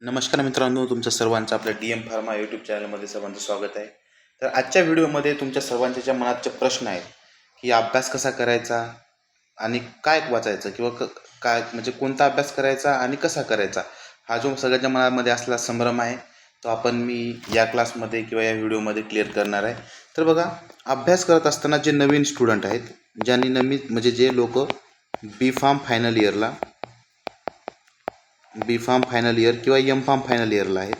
नमस्कार मित्रांनो, तुमचं सर्वांचं आपल्या डी एम फार्मा यूट्यूब चॅनलमध्ये सर्वांचं स्वागत आहे. तर आजच्या व्हिडिओमध्ये तुमच्या सर्वांच्या ज्या मनातचे प्रश्न आहेत की अभ्यास कसा करायचा आणि काय वाचायचं किंवा काय म्हणजे कोणता अभ्यास करायचा आणि कसा करायचा, हा जो सगळ्यांच्या मनामध्ये असलेला संभ्रम आहे तो आपण मी या क्लासमध्ये किंवा या व्हिडिओमध्ये क्लिअर करणार आहे. तर बघा, अभ्यास करत असताना जे नवीन स्टुडंट आहेत, ज्यांनी नवीन म्हणजे जे लोक बी फार्म फायनल इयर किंवा एम फार्म फायनल इयरला आहेत,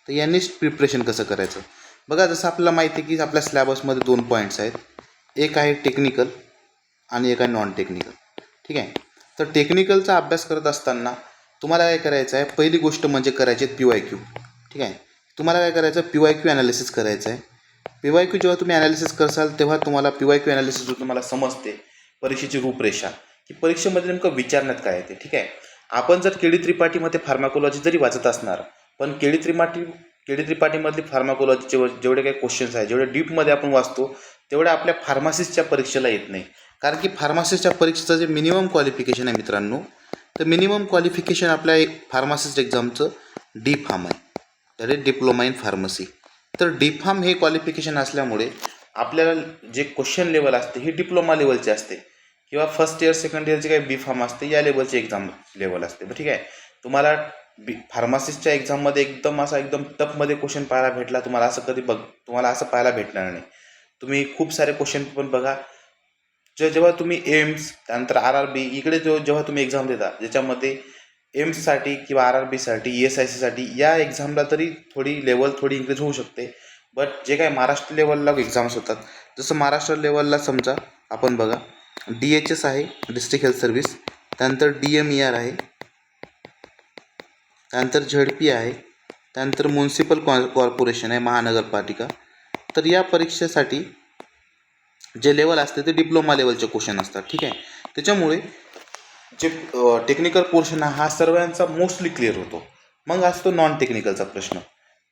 तर यांनीच प्रिपरेशन कसं करायचं. बघा, जसं आपल्याला माहिती आहे की आपल्या सिलॅबसमध्ये 2 पॉईंट्स आहेत. एक आहे टेक्निकल आणि एक आहे नॉन टेक्निकल. ठीक आहे. तर टेक्निकलचा अभ्यास करत असताना तुम्हाला काय करायचं आहे, पहिली गोष्ट म्हणजे करायची PYQ. ठीक आहे. तुम्हाला काय करायचं, PYQ ॲनालिसिस करायचं आहे. PYQ जेव्हा तुम्ही ॲनालिसिस करसाल तेव्हा तुम्हाला PYQ ॲनालिसिस तुम्हाला समजते परीक्षेची रूपरेषा, की परीक्षेमध्ये नेमकं विचारण्यात काय येते. ठीक आहे. आपण जर केडी त्रिपाठीमध्ये फार्माकोलॉजी जरी वाचत असणार, पण केडी त्रिपाठीमधली फार्माकोलॉजीचे जेवढे काही क्वेश्चन्स आहेत, जेवढे डीपमध्ये आपण वाचतो तेवढे आपल्या फार्मासिस्टच्या परीक्षेला येत नाही. कारण की फार्मासिस्टच्या परीक्षेचं जे मिनिमम क्वालिफिकेशन आहे मित्रांनो, तर मिनिमम क्वालिफिकेशन आपल्या फार्मासिस्ट एक्झामचं डी फार्म आहे, that is diploma in pharmacy. तर डी फार्म हे क्वालिफिकेशन असल्यामुळे आपल्याला जे क्वेश्चन लेवल असते हे डिप्लोमा लेवलचे असते किंवा फर्स्ट इयर सेकंड इयरचे काही बी फार्म असते या लेवलचे एक्झाम लेवल असते. ठीक आहे. तुम्हाला फार्मासिस्टच्या एक्झाममध्ये एकदम टफमध्ये क्वेश्चन पाहायला भेटला तुम्हाला असं तुम्हाला असं पाहायला भेटणार नाही. तुम्ही खूप सारे क्वेश्चन पण बघा, जेव्हा तुम्ही एम्स त्यानंतर RRB इकडे जेव्हा तुम्ही एक्झाम देता, ज्याच्यामध्ये एम्ससाठी किंवा RRBसाठी ESICसाठी या एक्झामला तरी थोडी इन्क्रीज होऊ शकते. बट जे काय महाराष्ट्र लेवलला एक्झाम्स होतात, जसं महाराष्ट्र लेवलला समजा आपण बघा, DHS आहे, डिस्ट्रिक्ट हेल्थ सर्व्हिस, त्यानंतर DMER आहे, त्यानंतर ZP आहे, त्यानंतर म्युन्सिपल कॉर्पोरेशन आहे, महानगरपालिका. तर या परीक्षेसाठी जे लेवल असते ते डिप्लोमा लेवलचे क्वेश्चन असतात. ठीक आहे. त्याच्यामुळे जे टेक्निकल पोर्शन हा सर्वांचा मोस्टली क्लिअर होतो. मग असतो नॉन टेक्निकलचा प्रश्न.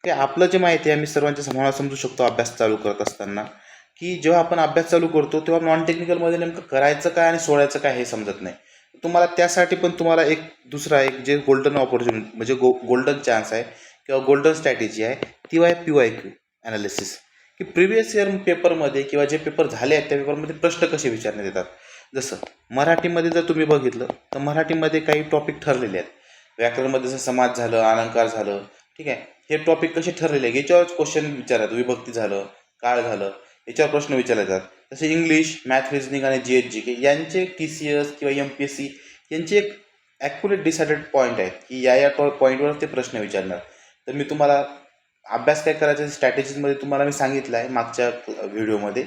ते आपलं जे माहिती आहे, मी सर्वांच्या समोर समजू शकतो अभ्यास चालू करत असताना, की जेव्हा आपण अभ्यास चालू करतो तेव्हा नॉन टेक्निकलमध्ये नेमकं करायचं काय आणि सोडायचं काय हे समजत नाही. तुम्हाला त्यासाठी पण तुम्हाला एक जे गोल्डन ऑपॉर्च्युनिटी म्हणजे गोल्डन चान्स आहे किंवा गोल्डन स्ट्रॅटेजी आहे, ती आहे PYQ ॲनालिसिस. की प्रिव्हियस इयर पेपरमध्ये किंवा जे पेपर झाले आहेत त्या पेपरमध्ये प्रश्न कसे विचारण्यात येतात. जसं मराठीमध्ये जर तुम्ही बघितलं तर मराठीमध्ये काही टॉपिक ठरलेले आहेत. व्याकरणमध्ये जसं समाज झालं, अलंकार झालं. ठीक आहे. हे टॉपिक कसे ठरलेले आहे याच्यावर क्वेश्चन विचारतात. विभक्ती झालं, काळ झालं, याच्यावर प्रश्न विचारले जातात. तसे इंग्लिश, मॅथ, रिझनिंग आणि GHGK यांचे TCS किंवा MPSC यांचे एक ॲक्युरेट डिसाइडेड पॉईंट आहेत की या पॉईंटवर ते प्रश्न विचारणार. तर मी तुम्हाला अभ्यास काय करायचा स्ट्रॅटेजीजमध्ये तुम्हाला मी सांगितलं आहे मागच्या व्हिडिओमध्ये.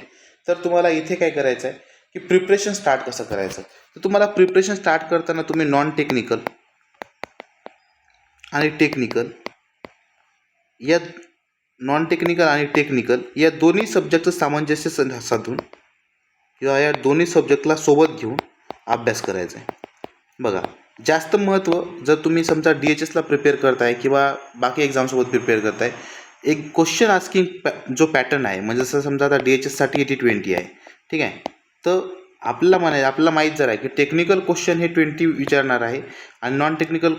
तर तुम्हाला इथे काय करायचं आहे की प्रिपरेशन स्टार्ट कसं करायचं. तर तुम्हाला प्रिपरेशन स्टार्ट करताना तुम्ही नॉन टेक्निकल आणि टेक्निकल या दोन्ही सब्जेक्टचं सामंजस्य साधून किंवा या दोन्ही सब्जेक्टला सोबत घेऊन अभ्यास करायचा आहे. बघा, जास्त महत्त्व जर तुम्ही समजा DHSला प्रिपेअर करताय किंवा बाकी एक्झामसोबत प्रिपेअर करताय, एक क्वेश्चन आस्किंग जो पॅटर्न आहे, म्हणजे जसं समजा आता DHSसाठी 80-20 आहे. ठीक आहे. तर आपल्याला माहीत जर आहे की टेक्निकल क्वेश्चन हे 20 विचारणार आहे आणि टेक्निकल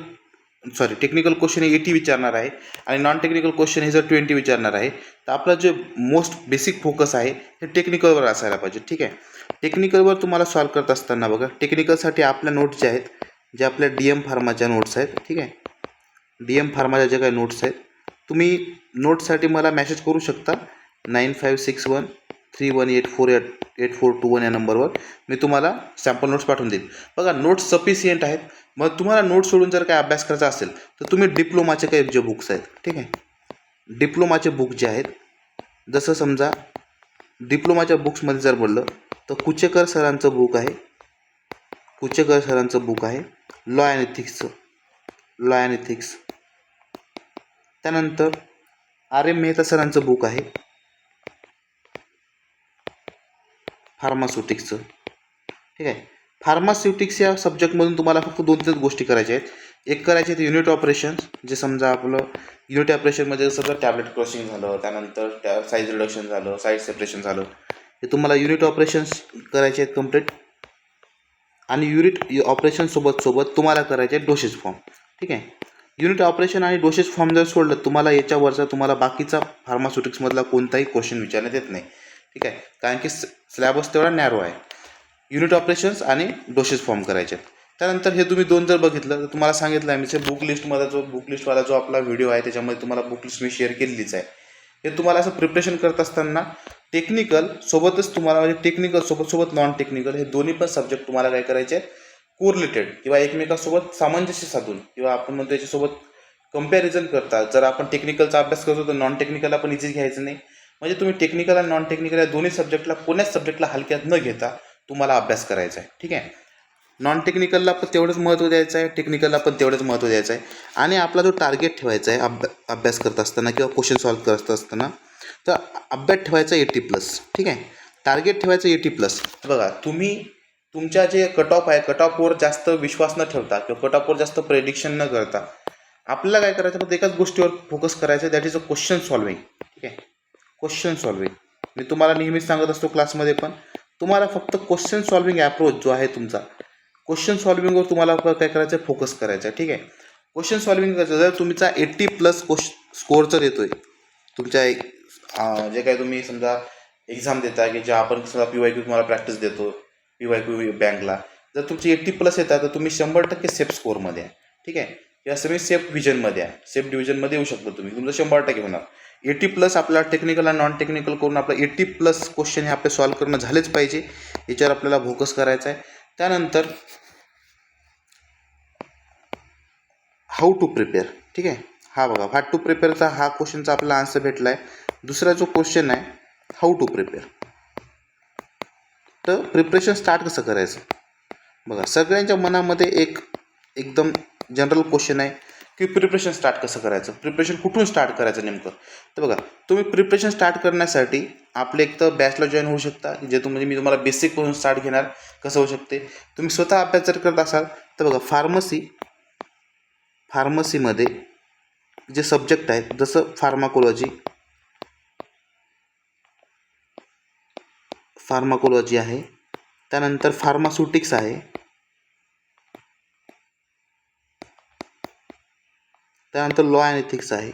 क्वेश्चन हे 80 विचारणार आहे आणि नॉन टेक्निकल क्वेश्चन हे जर 20 विचारणार आहे, तर आपला जे मोस्ट बेसिक फोकस आहे हे टेक्निकलवर असायला पाहिजे. ठीक आहे. टेक्निकलवर तुम्हाला सॉल्व करत असताना बघा, टेक्निकलसाठी आपल्या नोट्स ज्या आहेत, ज्या आपल्या DM फार्माच्या नोट्स आहेत. ठीक आहे. DM फार्माच्या ज्या काही नोट्स आहेत, तुम्ही नोट्ससाठी मला मॅसेज करू शकता 9561318421 या नंबरवर. मी तुम्हाला सॅम्पल नोट्स पाठवून देईन. बघा, नोट्स सफिशियंट आहेत. मग तुम्हाला नोट्स सोडून जर काय अभ्यास करायचा असेल तर तुम्ही डिप्लोमाचे काही जे बुक्स आहेत, ठीक आहे, डिप्लोमाचे बुक जे आहेत, जसं समजा डिप्लोमाच्या बुक्समध्ये जर बोललं तर कुचेकर सरांचं बुक आहे लॉ अँड एथिक्स. त्यानंतर RM मेहता सरांचं बुक आहे फार्मास्युटिक्सचं. ठीक आहे. फार्मास्युटिक्स या सब्जेक्टमधून तुम्हाला फक्त 2-3 गोष्टी करायच्या आहेत. एक करायचे आहेत युनिट ऑपरेशन्स, जे समजा आपलं युनिट ऑपरेशनमध्ये जसं टॅब्लेट क्रॉसिंग झालं, त्यानंतर साईज रिडक्शन झालं, साईज सेपरेशन झालं, हे तुम्हाला युनिट ऑपरेशन्स करायचे आहेत कंप्लीट. आणि युनिट ऑपरेशनसोबत तुम्हाला करायचे आहेत डोसेज फॉर्म. ठीक आहे. युनिट ऑपरेशन आणि डोसेज फॉर्म जर सोडलं तुम्हाला याच्यावरचा तुम्हाला बाकीचा फार्मास्युटिक्समधला कोणताही क्वेश्चन विचारण्यात येत नाही. ठीक आहे, कारण की सिलेबस तेवढा नॅरो आहे. युनिट ऑपरेशन्स आणि डोसेज फॉर्म करायचे. त्यानंतर हे तुम्ही दोन जर बघितलं तर तुम्हाला सांगितलं आहे मी बुक लिस्टमध्ये जो बुक लिस्टवाला जो आपला व्हिडिओ आहे त्याच्यामध्ये तुम्हाला बुक लिस्ट मी शेअर केलेलीच आहे. हे तुम्हाला असं प्रिपरेशन करत असताना टेक्निकल सोबतच तुम्हाला म्हणजे टेक्निकल सोबत नॉन टेक्निकल हे दोन्ही पण सब्जेक्ट तुम्हाला काय करायचे आहेत कोरिलेटेड किंवा एकमेकांसोबत सामंजस्य साधून किंवा आपण म्हणतो याच्यासोबत कंपॅरिझन करता. जर आपण टेक्निकलचा अभ्यास करतो तर नॉन टेक्निकल आपण इझी घ्यायचं नाही. म्हणजे तुम्ही टेक्निकल आणि नॉन टेक्निकल या दोन्ही सब्जेक्टला कोण्याच सब्जेक्टला हलक्यात न घेता तुम्हाला अभ्यास करायचा आहे. ठीक आहे, नॉन टेक्निकलला पण तेवढंच महत्त्व द्यायचं आहे, टेक्निकलला पण तेवढंच महत्त्व द्यायचं आहे. आणि आपला जो टार्गेट ठेवायचा आहे अभ्यास करत असताना किंवा क्वेश्चन सॉल्व करत असताना तर अभ्यास ठेवायचा 80+. ठीक आहे, टार्गेट ठेवायचं 80+. बघा तुम्ही तुमच्या जे कट ऑफ आहे कट ऑफवर जास्त विश्वास न ठेवता किंवा कट ऑफवर जास्त प्रेडिक्शन न करता आपल्याला काय करायचं फक्त एकाच गोष्टीवर फोकस करायचं, that is a question solving. ठीक आहे, क्वेश्चन सॉल्विंग मी तुम्हाला नेहमीच सांगत असतो क्लासमध्ये पण तुम्हाला फक्त क्वेश्चन सॉल्विंग ॲप्रोच जो आहे तुमचा क्वेश्चन सॉल्विंगवर तुम्हाला काय करायचं आहे फोकस करायचं आहे. ठीक आहे, क्वेश्चन सॉल्विंग करायचं जर तुमचा 80+ स्कोर जर येतो आहे तुमच्या जे काही तुम्ही समजा एक्झाम देता की जे आपण समजा PYQ तुम्हाला प्रॅक्टिस देतो PYQ बँकला जर तुमची 80+ येतात तर तुम्ही 100% सेफ स्कोअरमध्ये आहे. ठीक आहे, किंवा तुम्ही सेफ डिव्हिजनमध्ये आहे, सेफ डिव्हिजनमध्ये येऊ शकतो तुम्ही, तुमचं 100% होणार. 80+ आपला टेक्निकल आणि नॉन टेक्निकल करून आपलं 80+ क्वेश्चन हे आपले सॉल्व करणं झालेच पाहिजे. याच्यावर आपल्याला फोकस करायचा आहे. त्यानंतर हाऊ टू प्रिपेअर. ठीक आहे, हा बघा हाऊ टू प्रिपेअरचा हा क्वेश्चनचा आपला आन्सर भेटला आहे. दुसरा जो क्वेश्चन आहे हाऊ टू प्रिपेअर, तर प्रिपरेशन स्टार्ट कसं करायचं. बघा सगळ्यांच्या मनामध्ये एकदम जनरल क्वेश्चन आहे की प्रिपरेशन स्टार्ट कसं करायचं, प्रिपरेशन कुठून स्टार्ट करायचं नेमकं. तर बघा तुम्ही प्रिपरेशन स्टार्ट करण्यासाठी आपले एक तर बॅचला जॉईन होऊ शकता की जे मी तुम्हाला बेसिकपासून स्टार्ट घेणार कसं होऊ शकते. तुम्ही स्वतः अभ्यास जर करत असाल तर बघा फार्मसीमध्ये जे सब्जेक्ट आहेत जसं फार्माकोलॉजी आहे, त्यानंतर फार्मास्युटिक्स आहे, त्यानंतर लॉ अँड एथिक्स आहे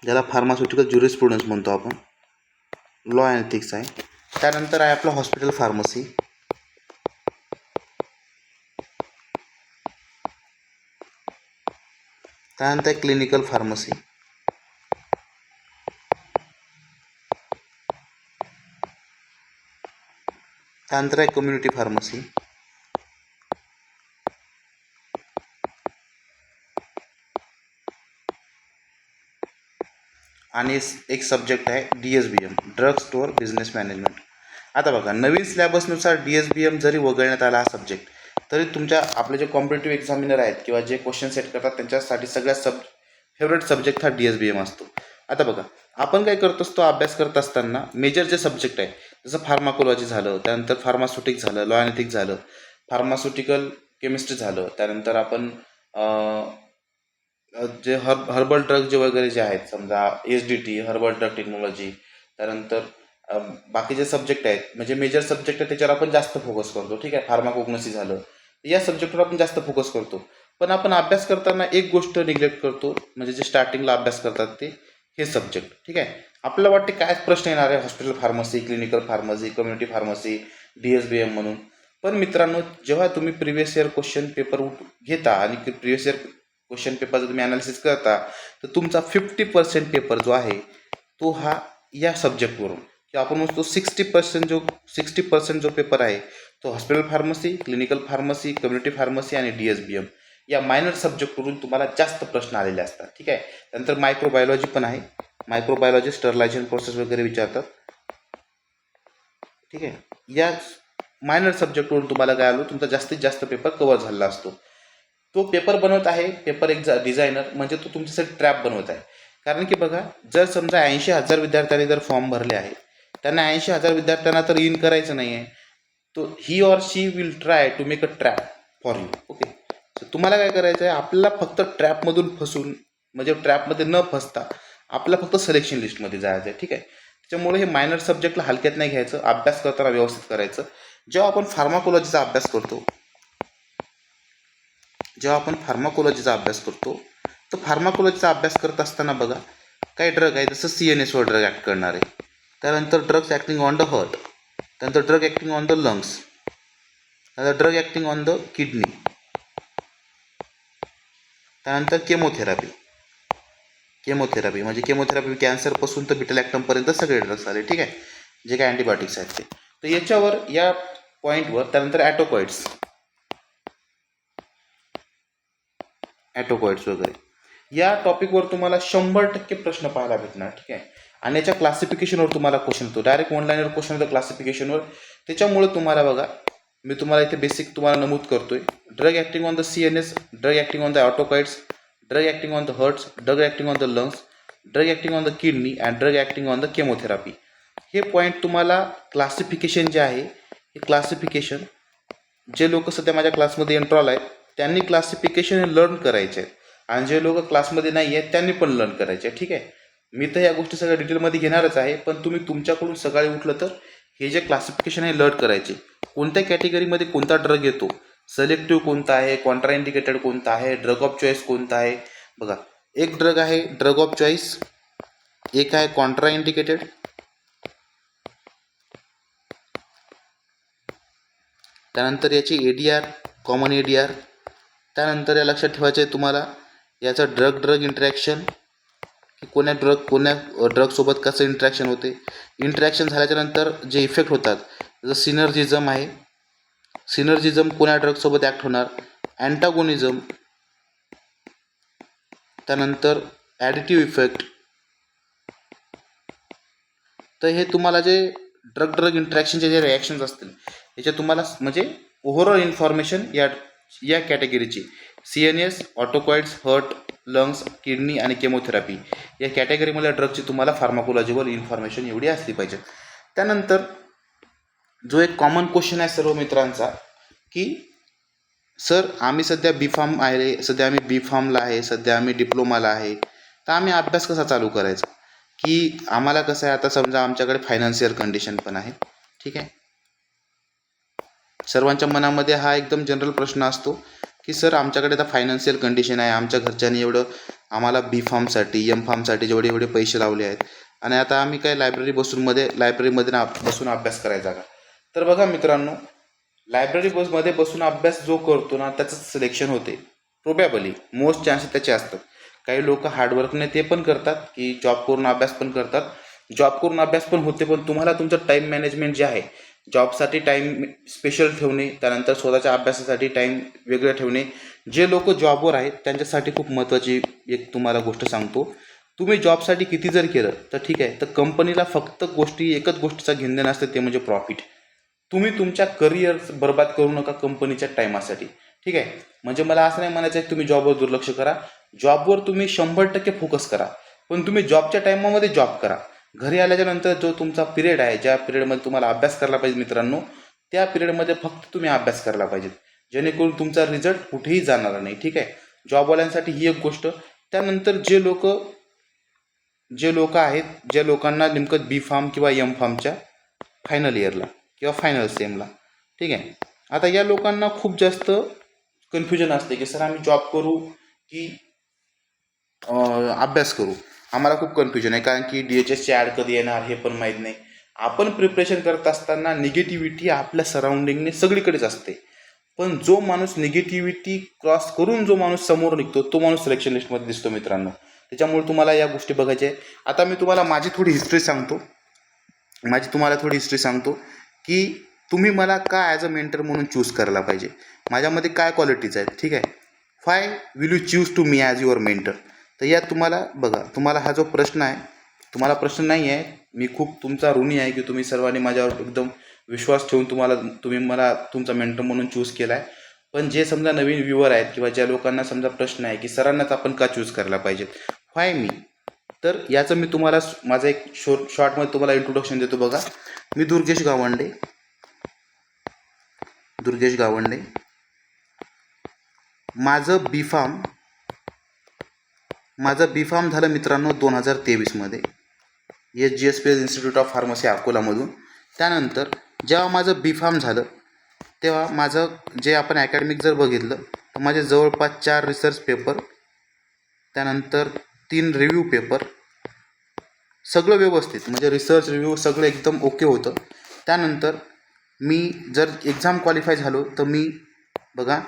ज्याला फार्मास्युटिकल ज्युरिस्प्रुडन्स म्हणतो आपण, लॉ अँड एथिक्स आहे. त्यानंतर आहे आपलं हॉस्पिटल फार्मसी, त्यानंतर आहे क्लिनिकल फार्मसी, त्यानंतर आहे कम्युनिटी फार्मसी, आणि एक सब्जेक्ट आहे DSBM drug store business management. आता बघा नवीन सिलेबसनुसार DSBM जरी वगळण्यात आला हा सब्जेक्ट तरी तुमच्या आपले जे कॉम्पिटेटिव्ह एक्झामिनर आहेत किंवा जे क्वेश्चन सेट करतात त्यांच्यासाठी सगळ्यात फेवरेट सब्जेक्ट हा DSBM असतो. आता बघा आपण काय करत असतो अभ्यास करत असताना मेजर जे सब्जेक्ट आहे जसं फार्माकोलॉजी झालं, त्यानंतर फार्मास्युटिक्स झालं, लॉ अँड एथिक्स झालं, फार्मास्युटिकल केमिस्ट्री झालं, त्यानंतर आपण जे हर्बल ड्रग जे वगैरे जे आहेत समजा HDT हर्बल ड्रग टेक्नॉलॉजी, त्यानंतर बाकीचे सब्जेक्ट आहेत म्हणजे मेजर सब्जेक्ट आहे त्याच्यावर आपण जास्त फोकस करतो. ठीक आहे, फार्माकोग्नसी झालं या सब्जेक्टवर आपण जास्त फोकस करतो. पण आपण अभ्यास करताना एक गोष्ट निग्लेक्ट करतो म्हणजे जे स्टार्टिंगला अभ्यास करतात ते हे सब्जेक्ट. ठीक आहे, आपल्याला वाटते काय प्रश्न येणार आहे hospital pharmacy, clinical pharmacy, community pharmacy, DSBM म्हणून. पण मित्रांनो जेव्हा तुम्ही प्रिव्हियस इयर क्वेश्चन पेपर घेता आणि प्रिव्हियस इयर क्वेश्चन पेपर जर तुम्ही ॲनालिसिस करता तर तुमचा 50% पेपर जो आहे तो हा या सब्जेक्टवरून किंवा आपण म्हणतो 60% जो पेपर आहे तो hospital pharmacy, clinical pharmacy, community pharmacy आणि DSBM या मायनर सब्जेक्टवरून तुम्हाला जास्त प्रश्न आलेले असतात. ठीक आहे, त्यानंतर मायक्रोबायोलॉजी पण आहे, मायक्रोबायोलॉजी स्टरलायझेशन प्रोसेस वगैरे विचारतात. ठीक आहे, या मायनर सब्जेक्टवरून तुम्हाला काय आलो तुमचा जास्तीत जास्त पेपर कव्हर झालेला असतो. तो पेपर बनवत आहे पेपर एक डिझायनर म्हणजे तो तुमच्यासाठी ट्रॅप बनवत आहे. कारण की बघा जर समजा 80,000 विद्यार्थ्यांनी जर फॉर्म भरले आहे त्यांना 80,000 विद्यार्थ्यांना तर इन करायचं नाही आहे, तो he or she will try to make a trap for you. Okay, तुम्हाला काय करायचं आहे आपल्याला फक्त ट्रॅपमधून फसून म्हणजे ट्रॅपमध्ये न फसता आपल्याला फक्त सिलेक्शन लिस्टमध्ये जायचं आहे. ठीक आहे, त्याच्यामुळे हे मायनर सब्जेक्टला हलक्यात नाही घ्यायचं, अभ्यास करताना व्यवस्थित करायचं. जेव्हा आपण फार्माकोलॉजीचा अभ्यास करतो जेव्हा आपण फार्माकोलॉजीचा अभ्यास करतो तर फार्माकोलॉजीचा अभ्यास करत असताना बघा काही ड्रग आहे, जसं CNSवर ड्रग ॲक्ट करणारे, त्यानंतर drugs acting on the heart, त्यानंतर drug acting on the lungs, त्यानंतर drug acting on the kidney, त्यानंतर केमोथेरपी म्हणजे केमोथेरपी कॅन्सरपासून तर बिटल ॲक्टमपर्यंत सगळे ड्रग्स आले, ठीक आहे, जे काही अँटीबायोटिक्स आहेत ते. तर याच्यावर या पॉईंटवर त्यानंतर ॲटोकॉइड्स वगैरे या टॉपिकवर तुम्हाला 100% प्रश्न पाहायला भेटणार, ठीक आहे. आणि याच्या क्लासिफिकेशनवर तुम्हाला क्वेश्चन येतो, डायरेक्ट ऑनलाईनवर क्वेश्चन येतो क्लासिफिकेशनवर. त्याच्यामुळे तुम्हाला बघा मी तुम्हाला इथे बेसिक तुम्हाला नमूद करतोय, drug acting on the CNS, drug acting on the autacoids, drug acting on the hearts, drug acting on the lungs, drug acting on the kidney and drug acting on the chemotherapy. हे point तुम्हाला classification जे आहे हे classification जे लोक सध्या माझ्या क्लासमध्ये एंट्रॉल आहेत त्यांनी क्लासिफिकेशन लर्न करायचे आहेत, आणि जे लोक क्लासमध्ये नाही आहेत त्यांनी पण लर्न करायचे आहे, ठीक आहे. मी तर या गोष्टी सगळ्या डिटेलमध्ये घेणारच आहे, पण तुम्ही तुमच्याकडून सकाळी उठलं तर हे जे क्लासिफिकेशन आहे लर्न करायचे. कोणत्या कॅटेगरीमध्ये कोणता ड्रग येतो, सिलेक्टिव्ह कोणता आहे, कॉन्ट्राइंडिकेटेड कोणता आहे, ड्रग ऑफ चॉईस कोणता आहे. बघा एक ड्रग आहे ड्रग ऑफ चॉईस, एक आहे कॉन्ट्राइंडिकेटेड, त्यानंतर याची ADR कॉमन ADR, त्यानंतर या लक्षात ठेवायचं आहे तुम्हाला याचं ड्रग इंटरॅक्शन, की कोण्या ड्रगसोबत कसं इंटरॅक्शन होते, इंटरॅक्शन झाल्याच्यानंतर जे इफेक्ट होतात, जसं सिनर्जिझम आहे, सिनर्जिझम कोण्या ड्रगसोबत ॲक्ट होणार, अँटागोनिझम, त्यानंतर ॲडिटिव्ह इफेक्ट. तर हे तुम्हाला जे ड्रग इंटरॅक्शनचे जे रिॲक्शन्स असतील याच्या तुम्हाला म्हणजे ओव्हरऑल इन्फॉर्मेशन या कॅटेगरीची CNS, autacoids, heart, lungs, kidney आणि केमोथेरपी या कॅटेगरीमधल्या ड्रगची तुम्हाला फार्माकोलॉजीवर इन्फॉर्मेशन एवढी असली पाहिजे. त्यानंतर जो एक कॉमन क्वेश्चन आहे सर्व मित्रांचा, की सर आम्ही सध्या B.Pharm आहे, सध्या आम्ही B.Pharmला आहे, सध्या आम्ही डिप्लोमाला आहे, तर आम्ही अभ्यास कसा चालू करायचा, की आम्हाला कसं आहे आता समजा आमच्याकडे फायनान्शियल कंडिशन पण आहे, ठीक आहे. सर्वांच्या मनामध्ये हा एकदम जनरल प्रश्न असतो की सर आमच्याकडे आता फायनान्शियल कंडिशन आहे, आमच्या घरच्यांनी एवढं आम्हाला B.Pharmसाठी M.Pharmसाठी जेवढे पैसे लावले आहेत, आणि आता आम्ही काय लायब्ररीमध्ये बसून अभ्यास करायचा का. तर बघा मित्रांनो, लायब्ररीमध्ये बसून अभ्यास जो करतो ना त्याचं सिलेक्शन होते, प्रोबॅबली मोस्ट चान्सेस त्याचे असतात. काही लोक हार्डवर्कने ते पण करतात की जॉब करून अभ्यास पण करतात, जॉब करून अभ्यास पण होते, पण तुम्हाला तुमचं टाईम मॅनेजमेंट जे आहे, जॉबसाठी टाईम स्पेशल ठेवणे, त्यानंतर स्वतःच्या अभ्यासासाठी टाईम वेगळं ठेवणे. जे लोक जॉबवर आहेत त्यांच्यासाठी खूप महत्त्वाची एक तुम्हाला गोष्ट सांगतो, तुम्ही जॉबसाठी किती जर केलं तर ठीक आहे, तर कंपनीला फक्त एकच गोष्टीचा घेणं असते, ते म्हणजे प्रॉफिट. तुम्ही तुमच्या करिअर बर्बाद करू नका कंपनीच्या टायमासाठी, ठीक आहे. म्हणजे मला असं नाही म्हणायचं आहे तुम्ही जॉबवर दुर्लक्ष करा, जॉबवर तुम्ही 100% फोकस करा, पण तुम्ही जॉबच्या टायमामध्ये जॉब करा. घरी आल्याच्या नंतर जो तुमचा पिरियड आहे, ज्या पिरियडमध्ये तुम्हाला अभ्यास करायला पाहिजे मित्रांनो, त्या पिरियडमध्ये फक्त तुम्ही अभ्यास करायला पाहिजे, जेणेकरून तुमचा रिझल्ट कुठेही जाणार नाही, ठीक आहे. जॉबवाल्यांसाठी ही एक गोष्ट. त्यानंतर जे लोक आहेत, ज्या लोकांना नेमकं B.Pharm किंवा M.Pharmच्या फायनल इयरला किंवा फायनल सेमला, ठीक आहे, आता या लोकांना खूप जास्त कन्फ्युजन असते की सर आम्ही जॉब करू की अभ्यास करू. आम्हाला खूप कन्फ्युजन आहे, कारण की DHSची ॲड कधी येणार हे पण माहीत नाही. आपण प्रिपरेशन करत असताना निगेटिव्हिटी आपल्या सराउंडिंगने सगळीकडेच असते, पण जो माणूस निगेटिव्हिटी क्रॉस करून जो माणूस समोर निघतो तो माणूस सिलेक्शन लिस्टमध्ये दिसतो मित्रांनो. त्याच्यामुळे तुम्हाला या गोष्टी बघायच्या आहे. आता मी तुम्हाला माझी थोडी हिस्ट्री सांगतो की तुम्ही मला का ॲज अ मेंटर म्हणून चूज करायला पाहिजे, माझ्यामध्ये काय क्वालिटीज आहेत, ठीक आहे. Why will you choose to me as your mentor. तर यात तुम्हाला हा जो प्रश्न आहे, तुम्हाला प्रश्न नाही आहे, मी खूप तुमचा ऋणी आहे की तुम्ही सर्वांनी माझ्यावर एकदम विश्वास ठेवून तुम्ही मला तुमचा मेंटर म्हणून चूज केला आहे. पण जे समजा नवीन व्ह्यूअर आहेत किंवा ज्या लोकांना समजा प्रश्न आहे की सरांनाच आपण का चूज करायला पाहिजे, वाय मी, तर याचं मी तुम्हाला माझा एक शॉर्टमध्ये तुम्हाला इंट्रोडक्शन देतो. बघा, मी दुर्गेश गावंडे. माझं B.Pharm झालं मित्रांनो 2023मध्ये SGSPS इन्स्टिट्यूट ऑफ फार्मसी अकोलामधून. त्यानंतर जेव्हा माझं B.Pharm झालं तेव्हा माझं जे आपण अकॅडमिक जर बघितलं तर माझे जवळपास 4 रिसर्च पेपर, त्यानंतर 3 रिव्ह्यू पेपर, सगळं व्यवस्थित, म्हणजे रिसर्च रिव्ह्यू सगळं एकदम ओके होतं. त्यानंतर मी जर एक्झाम क्वालिफाय झालो तर मी बघा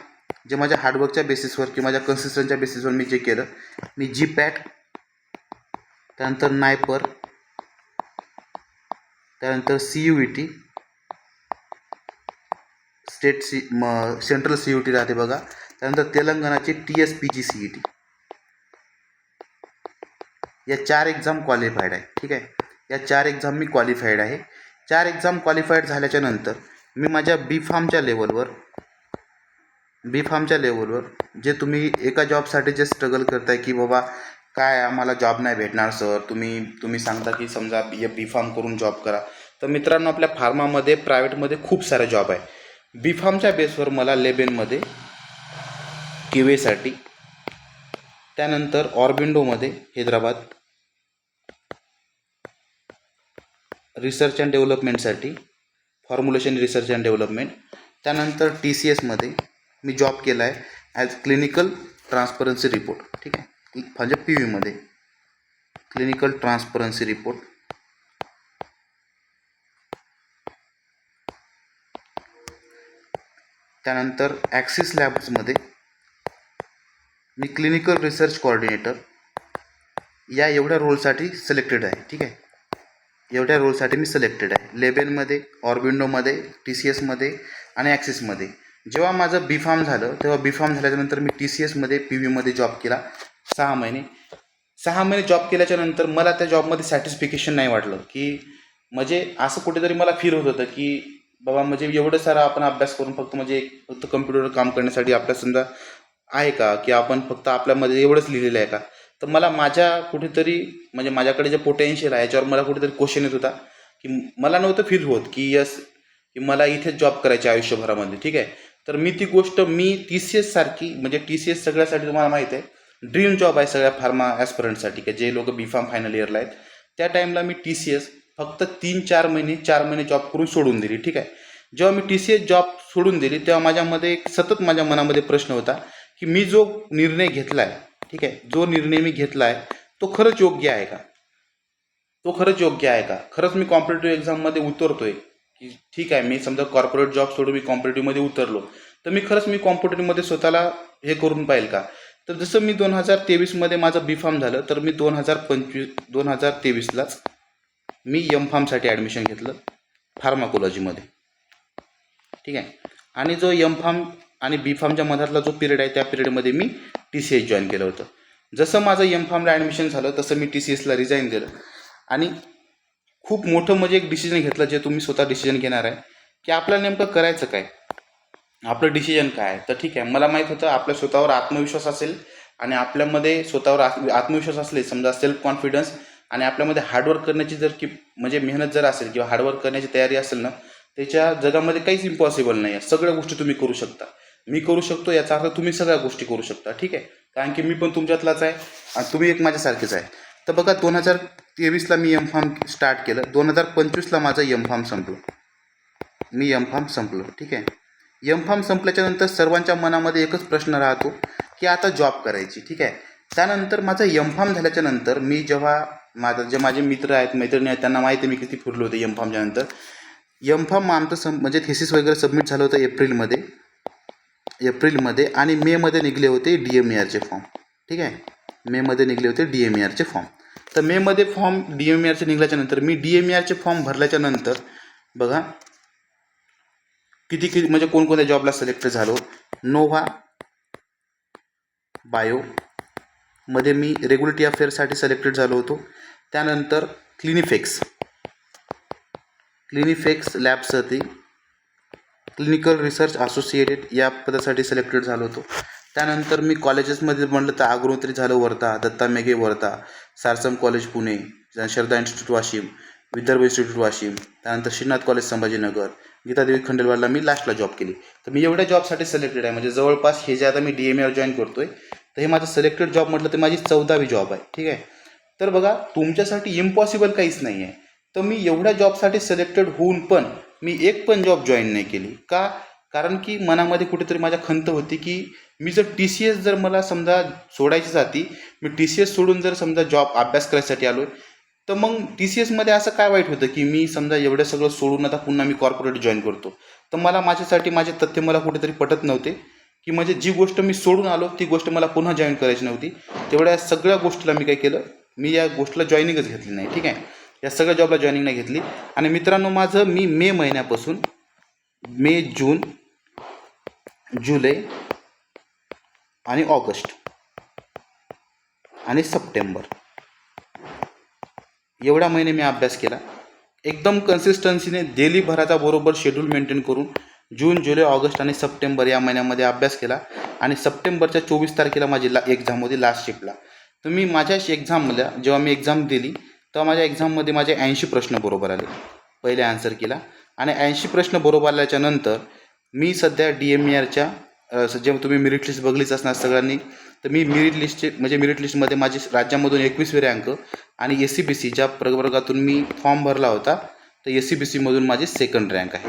जे माझ्या हार्डवर्कच्या बेसिसवर किंवा माझ्या कन्सिस्टन्सच्या बेसिसवर मी जे केलं, मी GPAT, त्यानंतर नायपर, त्यानंतर CUET, स्टेट सेंट्रल CUT राहते बघा, त्यानंतर तेलंगणाची TSPG CET, या 4 एक्झाम क्वालिफाईड आहे. ठीक आहे, या 4 एक्झाम मी क्वालिफाईड आहे. 4 एक्झाम क्वालिफाईड झाल्याच्या नंतर मी माझ्या बी फार्मच्या लेवलवर जे तुम्ही एका जॉबसाठी जे स्ट्रगल करताय की बाबा काय आम्हाला जॉब नाही भेटणार सर, तुम्ही सांगता की समजा बी फार्म करून जॉब करा. तर मित्रांनो, आपल्या फार्मामध्ये प्रायव्हेटमध्ये खूप सारे जॉब आहे. बी फार्मच्या बेसवर मला लेबेनमध्ये QA साठी, त्यानंतर ऑर्बिंडोमध्ये हैदराबाद रिसर्च अँड डेव्हलपमेंटसाठी, फॉर्म्युलेशन रिसर्च अँड डेव्हलपमेंट, त्यानंतर TCSमध्ये मी जॉब केला आहे ॲज क्लिनिकल ट्रान्सपरन्सी रिपोर्ट. ठीक आहे, म्हणजे PVमध्ये क्लिनिकल ट्रान्सपरन्सी रिपोर्ट. त्यानंतर ॲक्सिस लॅब्समध्ये मी क्लिनिकल रिसर्च कोऑर्डिनेटर, या एवढ्या रोलसाठी सिलेक्टेड आहे. ठीक आहे, एवढ्या रोलसाठी मी सिलेक्टेड आहे. लेबेनमध्ये, ऑर्बिंडोमध्ये, TCSमध्ये आणि ॲक्सिसमध्ये. जेव्हा माझं बी फार्म झालं तेव्हा बी फार्म झाल्याच्यानंतर मी TCSमध्ये PVमध्ये जॉब केला 6 महिने. 6 महिने जॉब केल्याच्यानंतर मला त्या जॉबमध्ये सॅटिस्फिकेशन नाही वाटलं, की म्हणजे असं कुठेतरी मला फील होत होतं की बाबा म्हणजे एवढं सारा आपण अभ्यास करून फक्त कम्प्युटरवर काम करण्यासाठी आपल्या समजा आहे का, की आपण फक्त आपल्यामध्ये एवढंच लिहिलेलं आहे का. तर मला माझ्या कुठेतरी म्हणजे माझ्याकडे जे पोटेन्शियल आहे याच्यावर मला कुठेतरी क्वेश्चन येत होता, की मला नव्हतं फील होत की की मला इथेच जॉब करायची आयुष्यभरामध्ये. ठीक आहे, तर मी ती गोष्ट TCS सारखी, म्हणजे TCS सगळ्यासाठी तुम्हाला माहीत आहे ड्रीम जॉब आहे सगळ्या फार्मा ॲस्पिरंटसाठी, की जे लोक बी फार्म फायनल इयरला आहेत. त्या टाईमला मी TCS फक्त 4 महिने जॉब करून सोडून दिली. ठीक आहे, जेव्हा मी TCS जॉब सोडून दिली तेव्हा माझ्यामध्ये सतत माझ्या मनामध्ये प्रश्न होता की मी जो निर्णय घेतला आहे, ठीक आहे, जो निर्णय मी घेतला आहे तो खरंच योग्य आहे का, खरंच मी कॉम्पिटेटिव्ह एक्झाममध्ये उतरतोय की ठीक आहे, मी समजा कॉर्पोरेट जॉब सोडून मी कॉम्पिटेटिव्हमध्ये उतरलो तर मी कॉम्पिटेटिव्हमध्ये स्वतःला हे करून पाहिल का. तर जसं मी 2023मध्ये माझं बी फार्म झालं तर मी 2023लाच मी M.Pharmसाठी ॲडमिशन घेतलं फार्माकोलॉजीमध्ये. ठीक आहे, आणि जो M.Pharm आणि बी फार्मच्या मधातला जो पिरियड आहे त्या पिरियडमध्ये मी TCS जॉईन केलं होतं. जसं माझं M.Pharmला ॲडमिशन झालं तसं मी TCSला रिझाईन केलं आणि खूप मोठं म्हणजे एक डिसिजन घेतलं, जे तुम्ही स्वतः डिसिजन घेणार आहे की आपल्याला नेमकं करायचं काय, आपलं डिसिजन काय आहे. तर ठीक आहे, मला माहीत होतं आपल्या स्वतःवर आत्मविश्वास असेल आणि आपल्यामध्ये स्वतःवर आत्मविश्वास असले, समजा सेल्फ कॉन्फिडन्स, आणि आपल्यामध्ये हार्डवर्क करण्याची म्हणजे मेहनत जर असेल किंवा हार्डवर्क करण्याची तयारी असेल ना, त्याच्या जगामध्ये काहीच इम्पॉसिबल नाही आहे. सगळ्या गोष्टी तुम्ही करू शकता. मी करू शकतो याचा अर्थ तुम्ही सगळ्या गोष्टी करू शकता. ठीक आहे, कारण की मी पण तुमच्यातलाच आहे आणि तुम्ही एक माझ्यासारखेच आहे. तर बघा, 2023ला मी M.Pharm स्टार्ट केलं, 2025ला माझं M.Pharm संपलं. ठीक आहे, M.Pharm संपल्याच्यानंतर सर्वांच्या मनामध्ये एकच प्रश्न राहतो की आता जॉब करायची. ठीक आहे, त्यानंतर माझं M.Pharm झाल्याच्यानंतर मी जेव्हा जे माझे मित्र आहेत, मैत्रिणी आहेत, त्यांना माहिती आहे मी किती फिरलो होते M.Pharmच्या नंतर. M.Pharm आमचं म्हणजे थेसिस वगैरे सबमिट झालं होतं एप्रिलमध्ये आणि मेमध्ये निघले होते DMERचे फॉर्म. ठीक आहे, मेमध्ये निघले होते DMERचे फॉर्म. तर मेमध्ये फॉर्म DMERचे निघाल्याच्यानंतर मी DMERचे फॉर्म भरल्याच्यानंतर बघा किती म्हणजे कोणकोणत्या जॉबला सिलेक्ट झालो. नोव्हा बायोमध्ये मी रेग्युलेटरी अफेअर्ससाठी सिलेक्टेड झालो होतो. त्यानंतर क्लिनिफेक्स लॅबसाठी क्लिनिकल रिसर्च असोसिएटेड या पदासाठी सिलेक्टेड झालो होतो. त्यानंतर मी कॉलेजेसमध्ये म्हणलं तर अग्रोत्री झालं वर्धा, दत्ता मेघे वर्धा, सारसम कॉलेज पुणे, श्रद्धा इन्स्टिट्यूट वाशिम, विदर्भ इन्स्टिट्यूट वाशिम, त्यानंतर श्रीनाथ कॉलेज संभाजीनगर, गीतादेवी खंडेलवालला मी लास्टला जॉब केली. तर मी एवढ्या जॉबसाठी सिलेक्टेड आहे. म्हणजे जवळपास हे जे आता मी DMER जॉईन करतोय तर हे माझं सिलेक्टेड जॉब म्हटलं तर माझी 14वी जॉब आहे. ठीक आहे, तर बघा तुमच्यासाठी इम्पॉसिबल काहीच नाही आहे. तर मी एवढ्या जॉबसाठी सिलेक्टेड होऊन पण मी एक पण जॉब जॉईन नाही केली का, कारण की मनामध्ये कुठेतरी माझ्या खंत होती की मी जर TCS जर मला समजा सोडायची जाती, मी TCS सोडून जर समजा जॉब अभ्यास करायसाठी आलो आहे, तर मग TCS मध्ये असं काय वाईट होतं की मी समजा एवढं सगळं सोडून आता पुन्हा मी कॉर्पोरेट जॉईन करतो. तर मला माझ्यासाठी माझे तथ्य मला कुठेतरी पटत नव्हते की म्हणजे जी गोष्ट मी सोडून आलो ती गोष्ट मला पुन्हा जॉईन करायची नव्हती. तेवढ्या सगळ्या गोष्टीला मी काय केलं, मी या गोष्टीला जॉईनिंगच घेतली नाही. ठीक आहे, या सगळ्या जॉबला जॉईनिंग नाही घेतली. आणि मित्रांनो, माझं मी मे महिन्यापासून मे, जून, जुलै आणि ऑगस्ट आणि सप्टेंबर एवढा महिने मी अभ्यास केला. एकदम कन्सिस्टन्सीने डेली भराचा बरोबर शेड्यूल मेंटेन करून जून, जुलै, ऑगस्ट आणि सप्टेंबर या महिन्यामध्ये अभ्यास केला. आणि सप्टेंबरच्या 24 तारखेला माझी एक्झाम होती लास्ट शिफ्टला. तर मी माझ्या एक्झामला जेव्हा मी एक्झाम दिली तेव्हा माझ्या एक्झाममध्ये माझे 80 प्रश्न बरोबर आले पहिले आन्सर केला. आणि 80 प्रश्न बरोबर आल्याच्या नंतर मी सध्या DMERच्या जेव्हा तुम्ही मेरिट लिस्ट बघलीच असणार सगळ्यांनी, तर मी मेरिट लिस्टमध्ये माझे राज्यामधून 21वे रँक आणि SCBC ज्या प्रवर्गातून मी फॉर्म भरला होता तर SCBC मधून माझी 2nd रँक आहे.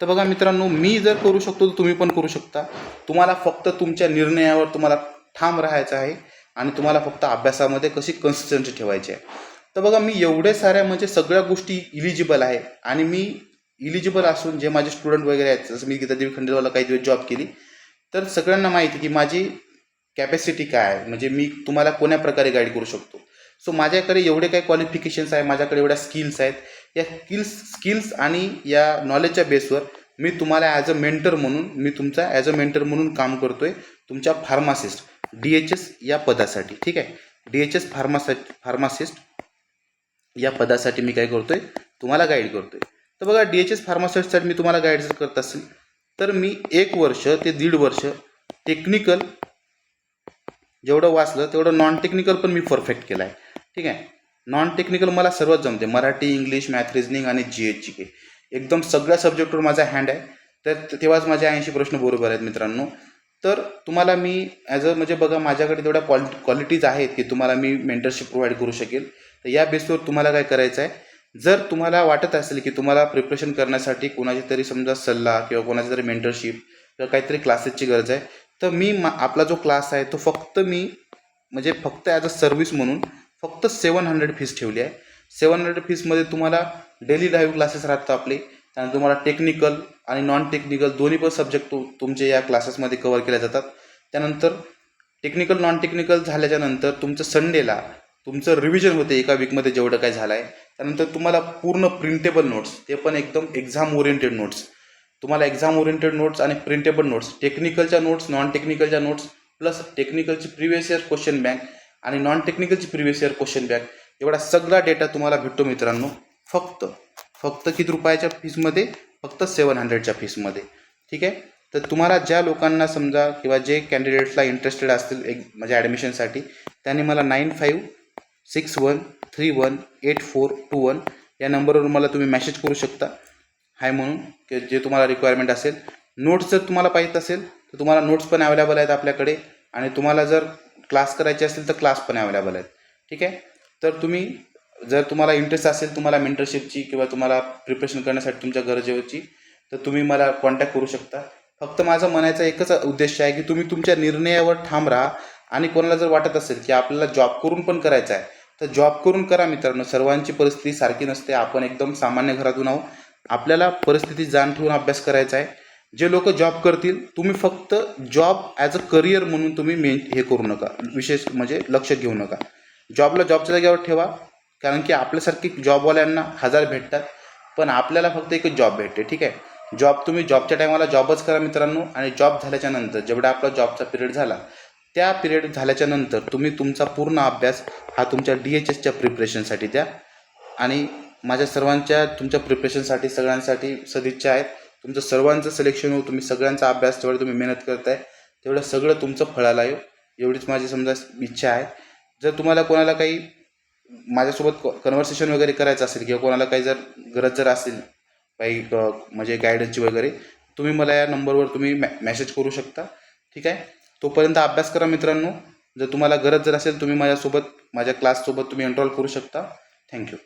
तर बघा मित्रांनो, मी जर करू शकतो तर तुम्ही पण करू शकता. तुम्हाला फक्त तुमच्या निर्णयावर तुम्हाला ठाम राहायचं आहे आणि तुम्हाला फक्त अभ्यासामध्ये कशी कन्सिस्टन्सी ठेवायची आहे. तर बघा, मी एवढे साऱ्या म्हणजे सगळ्या गोष्टी इलिजिबल आहे. आणि मी इलिजिबल असून जे माझे स्टुडंट वगैरे आहेत, जसं मी गीतादेवी खंडेलवाला काही दिवस जॉब केली, तर सगळ्यांना माहिती की माझी कॅपॅसिटी काय आहे, म्हणजे मी तुम्हाला कोण्या प्रकारे गाईड करू शकतो. सो माझ्याकडे एवढे काही क्वालिफिकेशन्स आहे, माझ्याकडे एवढ्या स्किल्स आहेत. या स्किल्स आणि या नॉलेजच्या बेसवर मी तुम्हाला ॲज अ मेंटर म्हणून मी तुमचा ॲज अ मेंटर म्हणून काम करतो आहे तुमच्या फार्मासिस्ट DHS या पदासाठी. ठीक आहे, DHS फार्मासिस्ट या पदासाठी मी काय करतो आहे, तुम्हाला गाईड करतो आहे. तर बघा, DHS फार्मासिस्टसाठी मी तुम्हाला गाईड जर करत असेल तर मी 1 वर्ष ते 1.5 वर्ष टेक्निकल जेवढं वाचलं तेवढं नॉन टेक्निकल पण मी परफेक्ट केलं आहे. ठीक आहे, नॉन टेक्निकल मला सर्वच जमते, मराठी, इंग्लिश, मॅथ, रिजनिंग आणि GH एकदम सगळ्या सब्जेक्टवर माझा हँड आहे. तर तेव्हाच माझे 80 प्रश्न बरोबर आहेत मित्रांनो. तर तुम्हाला मी ॲज अ म्हणजे बघा, माझ्याकडे तेवढ्या क्वालिटीज आहेत की तुम्हाला मी मेंटरशिप प्रोव्हाइड करू शकेल. तर या बेसवर तुम्हाला काय करायचं आहे, जर तुम्हाला वाटत असेल की तुम्हाला प्रिपरेशन करण्यासाठी कोणाची तरी समजा सल्ला किंवा कोणाची तरी मेंटरशिप किंवा काहीतरी क्लासेसची गरज आहे, तर मी आपला जो क्लास आहे तो फक्त ॲज अ सर्व्हिस म्हणून फक्त 700 फीस ठेवली आहे. 700 फीसमध्ये तुम्हाला डेली लाईव्ह क्लासेस राहतात आपले. त्यानंतर तुम्हाला टेक्निकल आणि नॉन टेक्निकल दोन्ही पण सब्जेक्ट तुमचे या क्लासेसमध्ये कव्हर केले जातात. त्यानंतर टेक्निकल नॉन टेक्निकल झाल्याच्या नंतर तुमचं संडेला तुमचं रिव्हिजन होते एका वीकमध्ये जेवढं काय झालं आहे. त्यानंतर तुम्हाला पूर्ण प्रिंटेबल नोट्स, ते पण एकदम एक्झाम ओरिएंटेड नोट्स, तुम्हाला एक्झाम ओरिएंटेड नोट्स आणि प्रिंटेबल नोट्स, टेक्निकलच्या नोट्स, नॉन टेक्निकलच्या नोट्स, प्लस टेक्निकलची प्रिव्हियस इयर क्वेश्चन बँक आणि नॉन टेक्निकलची प्रिव्हियस इयर क्वेश्चन बँक, एवढा सगळा डेटा तुम्हाला भेटतो मित्रांनो फक्त किती रुपयाच्या फीसमध्ये, फक्त 700च्या फीसमध्ये. ठीक आहे, तर तुम्हाला ज्या लोकांना समजा किंवा जे कॅन्डिडेट्सला इंटरेस्टेड असतील म्हणजे ॲडमिशनसाठी, त्यांनी मला 9561318421 या नंबरवर मला तुम्ही मेसेज करू शकता हाय म्हणून, की जे तुम्हाला रिक्वायरमेंट असेल. नोट्स जर तुम्हाला पाहिजे असेल तर तुम्हाला नोट्स पण अवेलेबल आहेत आपल्याकडे, आणि तुम्हाला जर क्लास करायचे असेल तर क्लास पण अवेलेबल आहेत. ठीक आहे, तर जर तुम्हाला इंटरेस्ट असेल तुम्हाला मेंटरशिपची किंवा तुम्हाला प्रिपरेशन करण्यासाठी तुमच्या गरजेची, तर तुम्ही मला कॉन्टॅक्ट करू शकता. फक्त माझं म्हणायचा एकच उद्देश आहे की तुम्ही तुमच्या निर्णयावर ठाम राहा. आणि कोणाला जर वाटत असेल की आपल्याला जॉब करून पण करायचा आहे तर जॉब करून करा मित्रांनो. सर्वांची परिस्थिती सारखी नसते, आपण एकदम सामान्य घरातून आहोत, आपल्याला परिस्थिती जाण ठेवून अभ्यास करायचा आहे. जे लोक जॉब करतील, तुम्ही फक्त जॉब ॲज अ करिअर म्हणून तुम्ही हे करू नका, विशेष म्हणजे लक्ष घेऊ नका. जॉबच्या जागेवर ठेवा, कारण की आपल्यासारखी जॉबवाल्यांना 1000 भेटतात, पण आपल्याला फक्त एकच जॉब भेटते. ठीक आहे, तुम्ही जॉबच्या टायमाला जॉबच करा मित्रांनो. आणि जॉब झाल्याच्या नंतर जेवढा आपला जॉबचा पिरियड झाला, त्या पिरियड झाल्याच्या नंतर तुम्ही तुमचा पूर्ण अभ्यास हा तुमच्या DHSच्या प्रिपरेशनसाठी द्या. आणि माझ्या सर्वांच्या तुमच्या प्रिपरेशनसाठी सगळ्यांसाठी सदिच्छा आहेत. तुमचं सर्वांचं सिलेक्शन हो, तुम्ही सगळ्यांचा अभ्यास जेवढं तुम्ही मेहनत करताय तेवढं सगळं तुमचं फळाला येऊ, एवढीच माझी समजा इच्छा आहे. जर तुम्हाला कोणाला काही माझ्यासोबत कन्व्हर्सेशन वगैरे करायचं असेल किंवा कोणाला काही जर गरज असेल काही म्हणजे गायडन्सची वगैरे, तुम्ही मला या नंबरवर तुम्ही मेसेज करू शकता. ठीक आहे, तोपर्यंत अभ्यास करा मित्रांनो. जर तुम्हाला गरज असेल तुम्ही माझ्या क्लाससोबत तुम्ही एनरोल करू शकता. थँक्यू.